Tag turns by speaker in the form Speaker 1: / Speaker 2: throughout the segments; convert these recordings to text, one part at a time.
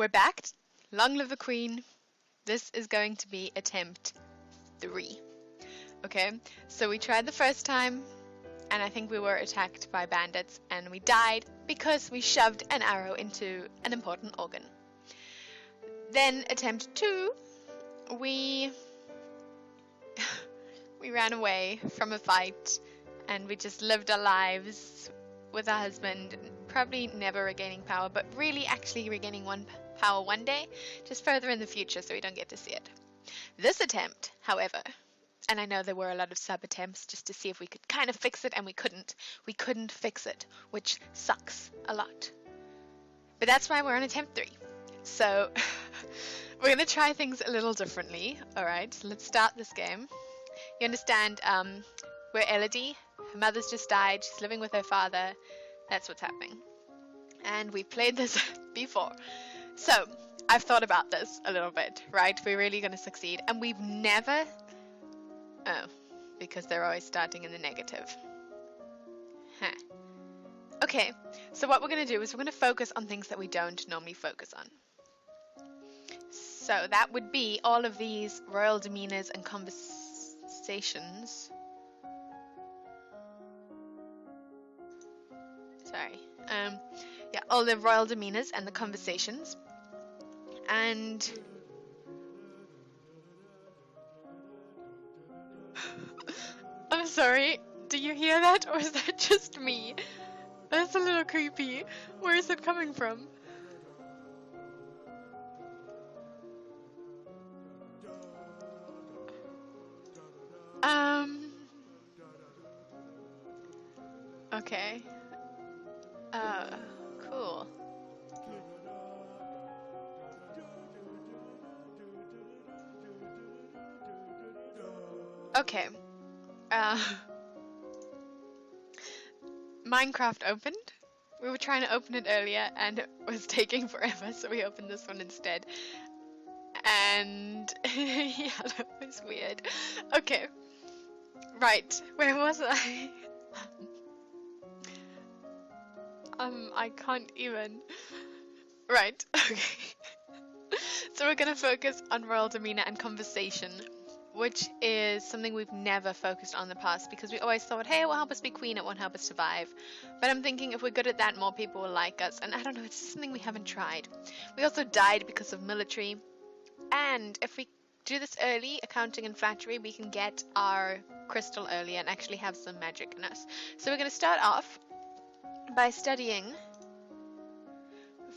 Speaker 1: we're back. Long live the Queen. This is going to be attempt 3. Okay, so we tried the first time, and I think we were attacked by bandits, and we died because we shoved an arrow into an important organ. Then attempt 2, we ran away from a fight, and we just lived our lives with our husband, probably never regaining power, but really actually regaining power one day, just further in the future so we don't get to see it. This attempt, however, and I know there were a lot of sub-attempts just to see if we could kind of fix it, and we couldn't. We couldn't fix it, which sucks a lot. But that's why we're on attempt 3. So we're going to try things a little differently. Alright, so let's start this game. You understand, we're Elodie. Her mother's just died. She's living with her father. That's what's happening. And we've played this before. So I've thought about this a little bit, right? We're really going to succeed. And we've never... Oh, because they're always starting in the negative. Huh. Okay, so what we're going to do is we're going to focus on things that we don't normally focus on. So that would be all of these royal demeanors and conversations. Sorry. Yeah, all the royal demeanors and the conversations. And... I'm sorry, do you hear that, or is that just me? That's a little creepy. Where is it coming from? Okay. Cool. Okay. Minecraft opened. We were trying to open it earlier and it was taking forever, so we opened this one instead. And yeah, that was weird. Okay. Right, where was I? I can't even. Right, okay. So we're gonna focus on royal demeanor and conversation, which is something we've never focused on in the past because we always thought, hey, it will help us be queen, it won't help us survive. But I'm thinking if we're good at that, more people will like us. And I don't know, it's just something we haven't tried. We also died because of military. And if we do this early, accounting and flattery, we can get our crystal early and actually have some magic in us. So we're going to start off by studying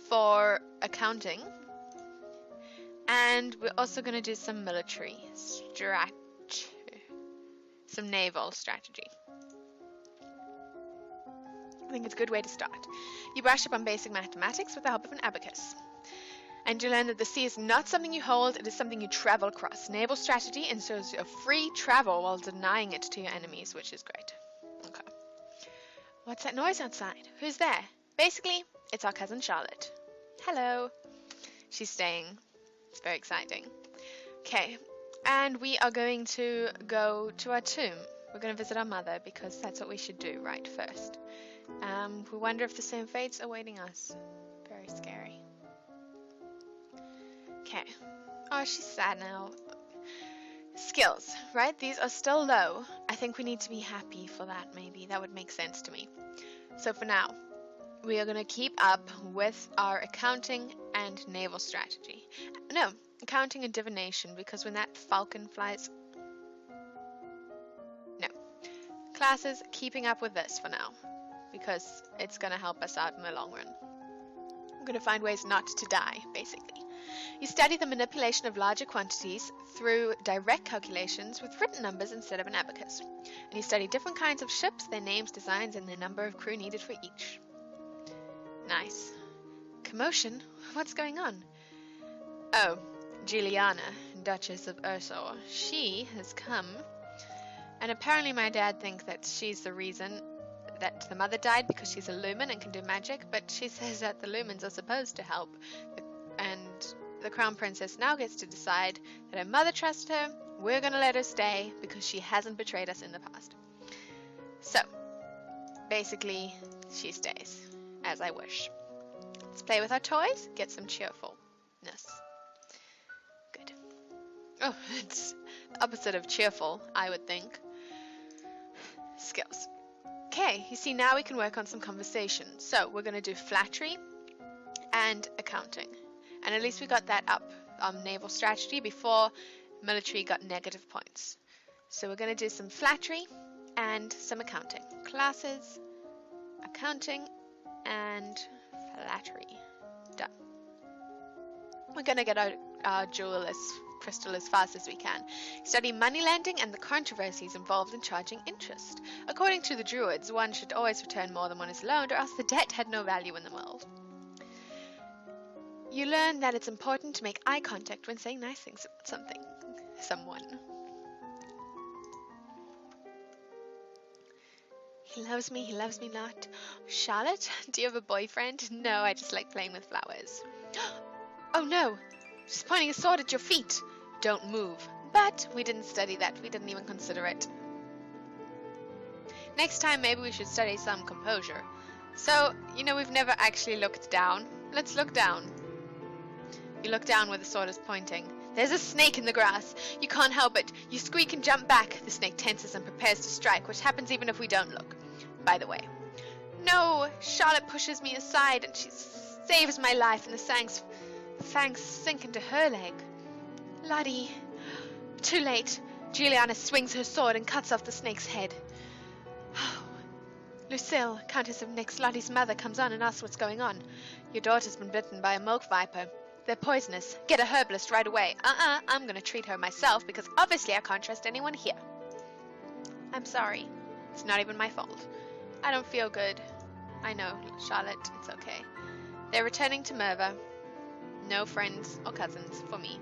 Speaker 1: for accounting. And we're also going to do some military strategy, some naval strategy. I think it's a good way to start. You brush up on basic mathematics with the help of an abacus. And you learn that the sea is not something you hold, it is something you travel across. Naval strategy ensures a free travel while denying it to your enemies, which is great. Okay. What's that noise outside? Who's there? Basically, it's our cousin Charlotte. Hello. She's staying. It's very exciting. Okay, and we are going to go to our tomb. We're going to visit our mother because that's what we should do right first. We wonder if the same fate's awaiting us. Very scary. Okay. Oh, she's sad now. Skills, right? These are still low. I think we need to be happy for that, maybe. That would make sense to me. So for now, we are going to keep up with our accounting and naval strategy. No, accounting and divination, because when that falcon flies... No. Classes, keeping up with this for now, because it's going to help us out in the long run. I'm going to find ways not to die, basically. You study the manipulation of larger quantities through direct calculations with written numbers instead of an abacus. And you study different kinds of ships, their names, designs, and the number of crew needed for each. Nice. Commotion? What's going on? Oh, Juliana, Duchess of Ursor. She has come. And apparently my dad thinks that she's the reason that the mother died because she's a lumen and can do magic, but she says that the lumens are supposed to help. And the crown princess now gets to decide that her mother trusts her, we're going to let her stay because she hasn't betrayed us in the past. So, basically, she stays, as I wish. Let's play with our toys, get some cheerful. Good. Oh, it's the opposite of cheerful, I would think. Skills. Okay, you see, now we can work on some conversation. So we're going to do flattery and accounting. And at least we got that up on naval strategy before military got negative points. So we're going to do some flattery and some accounting. Classes, accounting, and flattery. Done. We're going to get our jewel crystal as fast as we can. Study money lending and the controversies involved in charging interest. According to the Druids, one should always return more than one is loaned, or else the debt had no value in the world. You learn that it's important to make eye contact when saying nice things about someone. He loves me not. Charlotte, do you have a boyfriend? No, I just like playing with flowers. Oh no, she's pointing a sword at your feet. Don't move. But we didn't study that. We didn't even consider it. Next time, maybe we should study some composure. So, we've never actually looked down. Let's look down. You look down where the sword is pointing. There's a snake in the grass. You can't help it. You squeak and jump back. The snake tenses and prepares to strike, which happens even if we don't look. By the way. No! Charlotte pushes me aside and she saves my life, and the fangs sink into her leg. Laddie. Too late. Juliana swings her sword and cuts off the snake's head. Lucille, Countess of Nyx, Laddie's mother, comes on and asks what's going on. Your daughter's been bitten by a milk viper. They're poisonous. Get a herbalist right away. I'm gonna treat her myself because obviously I can't trust anyone here. I'm sorry. It's not even my fault. I don't feel good. I know, Charlotte. It's okay. They're returning to Merva. No friends or cousins for me.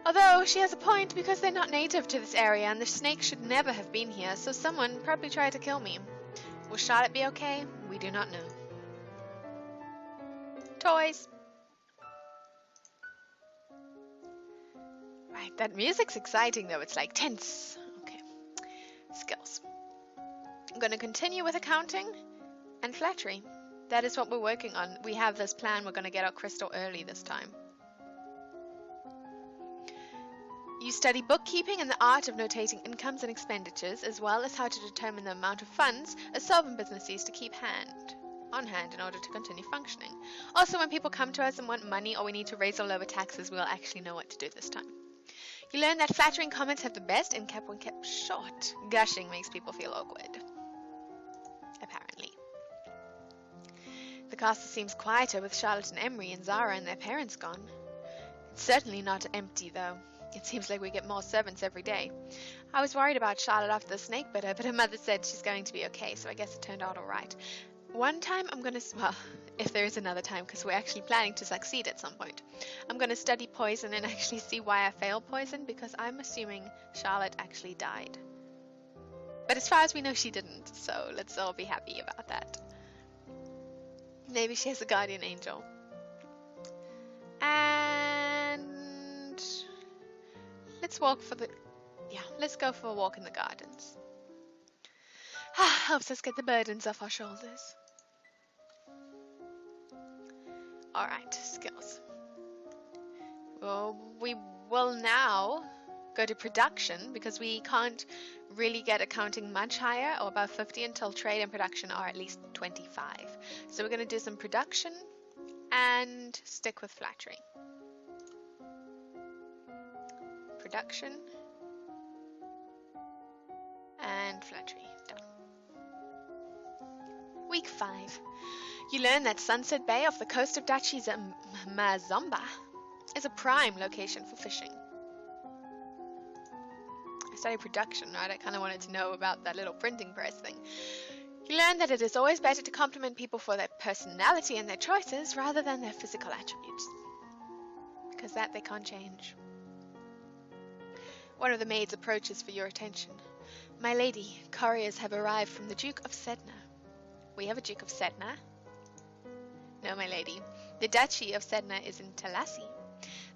Speaker 1: Although she has a point because they're not native to this area and the snake should never have been here, so someone probably tried to kill me. Will Charlotte be okay? We do not know. Toys. Right, that music's exciting though. It's like tense. Okay. Skills. I'm going to continue with accounting and flattery. That is what we're working on. We have this plan. We're going to get our crystal early this time. You study bookkeeping and the art of notating incomes and expenditures, as well as how to determine the amount of funds a solvent business needs to keep on hand in order to continue functioning. Also, when people come to us and want money or we need to raise or lower taxes, we'll actually know what to do this time. You learn that flattering comments have the best incap when kept short. Gushing makes people feel awkward. Apparently. The castle seems quieter with Charlotte and Emery and Zara and their parents gone. It's certainly not empty, though. It seems like we get more servants every day. I was worried about Charlotte after the snake bit her, but her mother said she's going to be okay, so I guess it turned out all right. One time I'm going to, well, if there is another time, because we're actually planning to succeed at some point, I'm going to study poison and actually see why I failed poison, because I'm assuming Charlotte actually died. But as far as we know, she didn't, so let's all be happy about that. Maybe she has a guardian angel. And let's go for a walk in the gardens. Helps us get the burdens off our shoulders. Alright, skills. Well, we will now go to production because we can't really get accounting much higher or above 50 until trade and production are at least 25. So we're going to do some production and stick with flattery. Production and flattery. Done. Week 5. You learn that Sunset Bay off the coast of Duchy Mazomba is a prime location for fishing. I studied production, right? I kind of wanted to know about that little printing press thing. You learn that it is always better to compliment people for their personality and their choices rather than their physical attributes. Because that they can't change. One of the maids approaches for your attention. My lady, couriers have arrived from the Duke of Sedna. We have a Duke of Sedna. No, my lady. The Duchy of Sedna is in Talassi.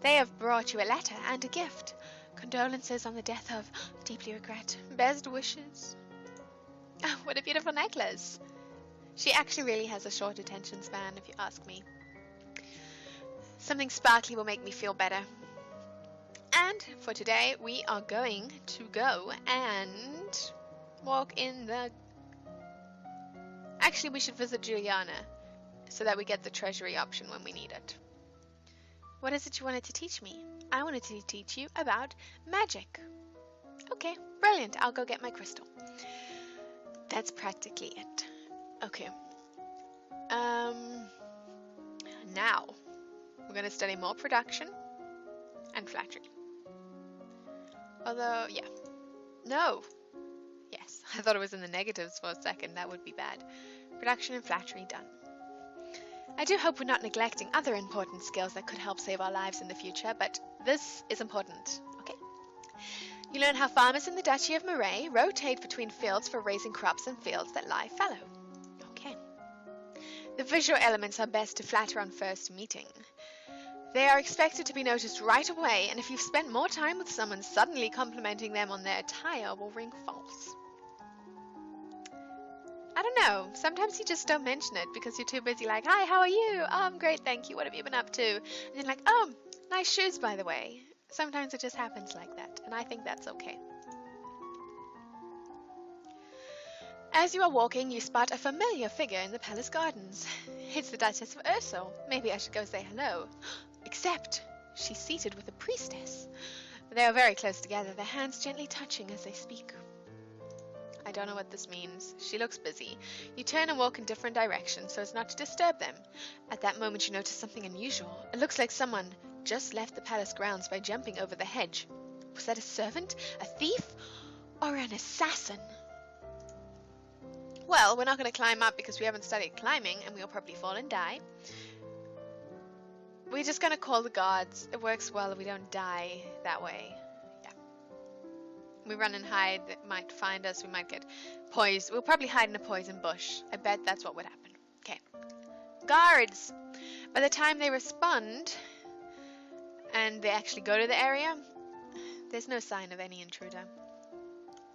Speaker 1: They have brought you a letter and a gift. Condolences on the death of, deeply regret, best wishes. Oh, what a beautiful necklace. She actually really has a short attention span, if you ask me. Something sparkly will make me feel better. And for today, we are going to go and walk in the... Actually, we should visit Juliana so that we get the treasury option when we need it. What is it you wanted to teach me? I wanted to teach you about magic. Okay, brilliant. I'll go get my crystal. That's practically it. Okay. Now, we're going to study more production and flattery. Although, yeah. No. Yes, I thought it was in the negatives for a second. That would be bad. Production and flattery done. I do hope we're not neglecting other important skills that could help save our lives in the future, but this is important, okay? You learn how farmers in the Duchy of Moray rotate between fields for raising crops and fields that lie fallow. Okay. The visual elements are best to flatter on first meeting. They are expected to be noticed right away, and if you've spent more time with someone, suddenly complimenting them on their attire will ring false. I don't know, sometimes you just don't mention it because you're too busy like, hi, how are you? Oh, I'm great, thank you. What have you been up to? And you're like, oh, nice shoes, by the way. Sometimes it just happens like that, and I think that's okay. As you are walking, you spot a familiar figure in the palace gardens. It's the Duchess of Ursel. Maybe I should go say hello. Except she's seated with a priestess. They are very close together, their hands gently touching as they speak. I don't know what this means. She looks busy. You turn and walk in different directions so as not to disturb them. At that moment you notice something unusual. It looks like someone just left the palace grounds by jumping over the hedge. Was that a servant, a thief, or an assassin? Well, we're not going to climb up because we haven't studied climbing and we'll probably fall and die. We're just going to call the guards. It works well if we don't die that way. We run and hide, they might find us, we might get poisoned. We'll probably hide in a poison bush. I bet that's what would happen. Okay. Guards! By the time they respond, and they actually go to the area, there's no sign of any intruder.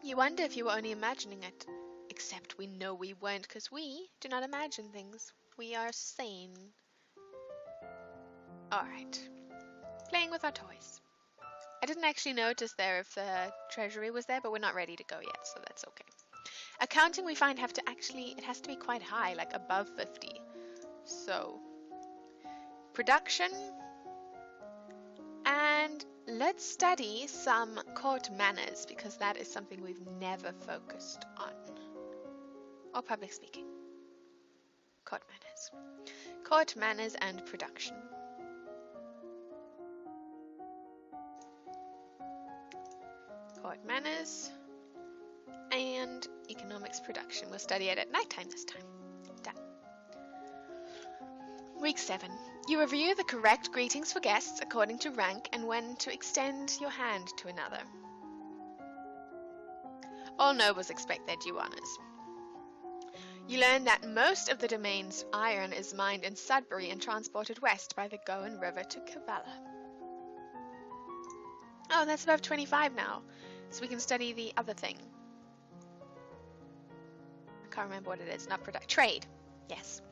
Speaker 1: You wonder if you were only imagining it. Except we know we weren't, because we do not imagine things. We are sane. Alright. Playing with our toys. I didn't actually notice there if the treasury was there, but we're not ready to go yet, so that's okay. Accounting we find it has to be quite high, like above 50. So, production, and let's study some court manners, because that is something we've never focused on. Or public speaking. Court manners. Court manners and production. Court manners and economics production. We'll study it at nighttime this time. Done. Week 7. You review the correct greetings for guests according to rank and when to extend your hand to another. All nobles expect their due honors. You learn that most of the domain's iron is mined in Sudbury and transported west by the Gowan River to Cavalla. Oh, that's above 25 now. So we can study the other thing. I can't remember what it is. Not product. Trade. Yes.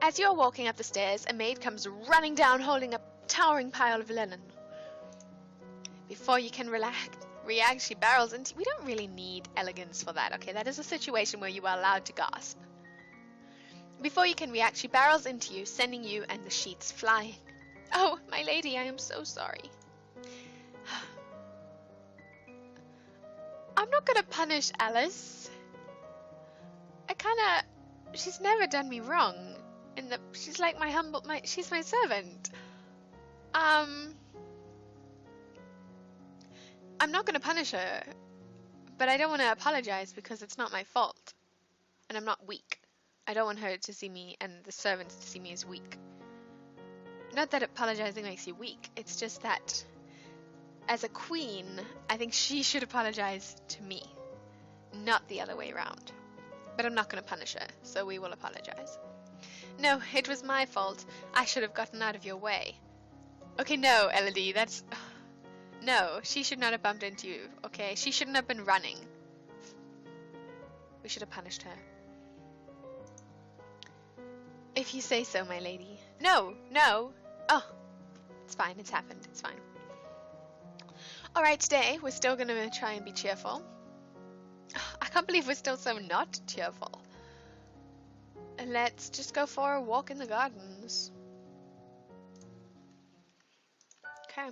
Speaker 1: As you're walking up the stairs, a maid comes running down holding a towering pile of linen. Before you can react, she barrels into... We don't really need elegance for that, okay? That is a situation where you are allowed to gasp. Before you can react, she barrels into you, sending you and the sheets flying. Oh, my lady, I am so sorry. I'm not gonna punish Alice. She's never done me wrong. She's like she's my servant. I'm not gonna punish her, but I don't want to apologize because it's not my fault, and I'm not weak. I don't want her to see me and the servants to see me as weak. Not that apologizing makes you weak. It's just that, as a queen, I think she should apologize to me, not the other way around. But I'm not going to punish her, so we will apologize. No, it was my fault. I should have gotten out of your way. Okay, no, Elodie, that's... No, she should not have bumped into you, okay? She shouldn't have been running. We should have punished her. If you say so, my lady. No, no. Oh, It's fine. It's happened. It's fine. All right, today we're still going to try and be cheerful. I can't believe we're still so not cheerful. Let's just go for a walk in the gardens. Okay.